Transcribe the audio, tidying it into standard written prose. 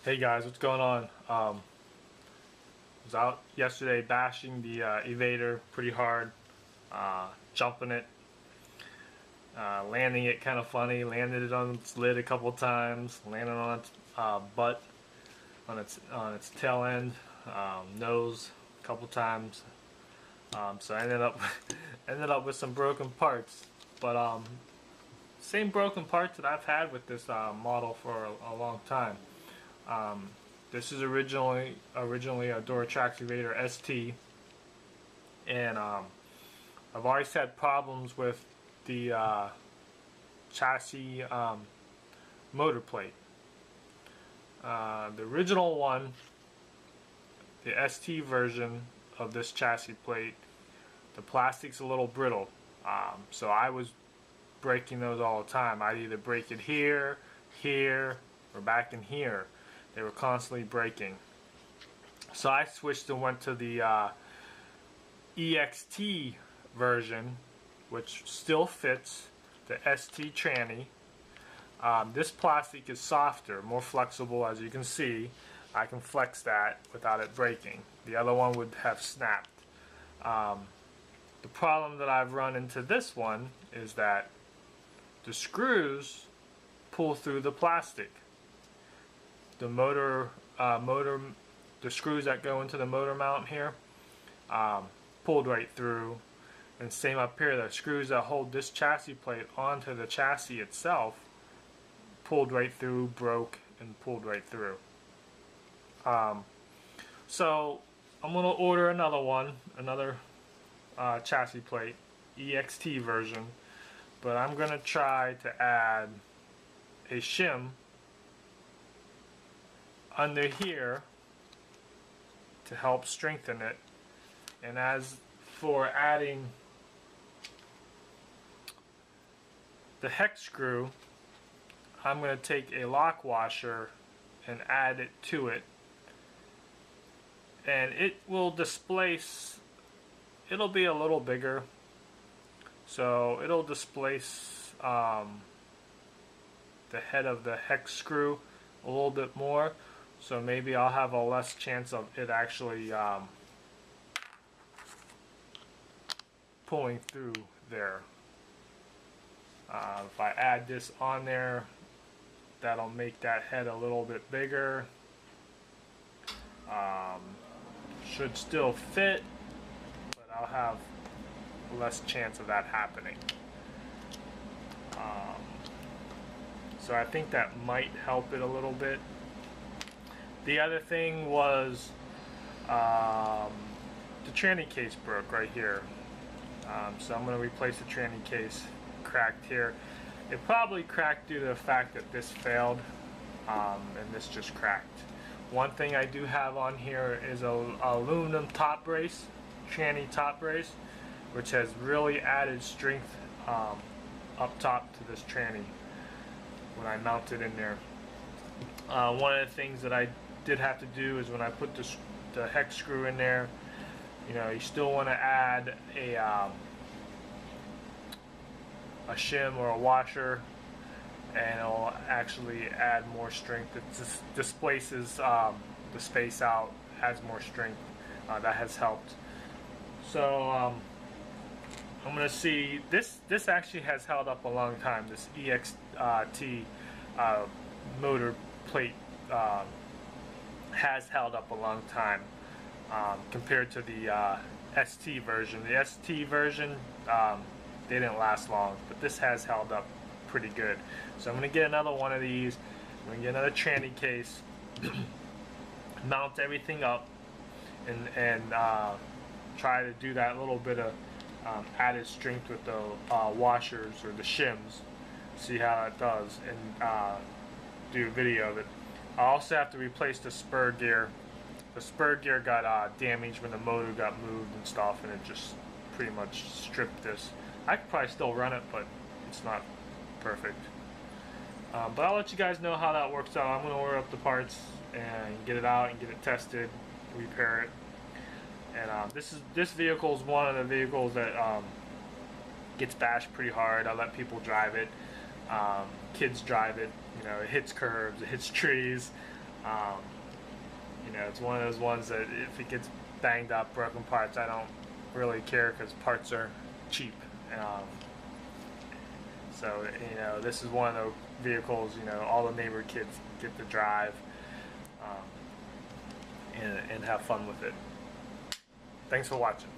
Hey guys, what's going on? Was out yesterday bashing the Evader pretty hard, jumping it, landing it kind of funny, landed it on its lid a couple times, landed on its butt, on its tail end, nose a couple times. So I ended up ended up with some broken parts, but same broken parts that I've had with this model for a long time. This is originally a Duratrax Evader ST, and I've always had problems with the chassis motor plate. The original one, the ST version of this chassis plate, the plastic's a little brittle, so I was breaking those all the time. I'd either break it here, or back in here. They were constantly breaking. So I switched and went to the EXT version, which still fits the ST tranny. This plastic is softer, more flexible, as you can see. I can flex that without it breaking. The other one would have snapped. The problem that I've run into this one is that the screws pull through the plastic. The the screws that go into the motor mount here, pulled right through, and same up here. The screws that hold this chassis plate onto the chassis itself pulled right through, broke, and pulled right through. So I'm gonna order another one, another chassis plate, EXT version, but I'm gonna try to add a shim under here to help strengthen it. And as for adding the hex screw, I'm going to take a lock washer and add it to it, and it will displace, it'll be a little bigger, so it'll displace the head of the hex screw a little bit more. So maybe I'll have a less chance of it actually pulling through there. If I add this on there, that'll make that head a little bit bigger. Should still fit, but I'll have less chance of that happening. So I think that might help it a little bit. The other thing was the tranny case broke right here. So I'm going to replace the tranny case. Cracked here. It probably cracked due to the fact that this failed, and this just cracked. One thing I do have on here is a aluminum top brace, tranny top brace, which has really added strength up top to this tranny when I mount it in there. One of the things that I did have to do is when I put the hex screw in there, you still want to add a shim or a washer, and it'll actually add more strength. It just displaces the space out, adds more strength. That has helped. So I'm gonna see, this actually has held up a long time. This EXT motor plate has held up a long time compared to the ST version. The ST version, they didn't last long, but this has held up pretty good. So I'm going to get another one of these. I'm going to get another tranny case, mount everything up, and try to do that little bit of added strength with the washers or the shims. See how that does, and do a video of it. I also have to replace the spur gear. The spur gear got damaged when the motor got moved and stuff, and it just pretty much stripped this. I could probably still run it, but it's not perfect. But I'll let you guys know how that works out. I'm going to order up the parts and get it out and get it tested, repair it. And this vehicle is one of the vehicles that gets bashed pretty hard. I let people drive it. Kids drive it. It hits curbs, it hits trees. Um, you know, it's one of those ones that if it gets banged up, broken parts, I don't really care because parts are cheap. Um, so, you know, this is one of the vehicles, you know, all the neighbor kids get to drive and have fun with it. Thanks for watching.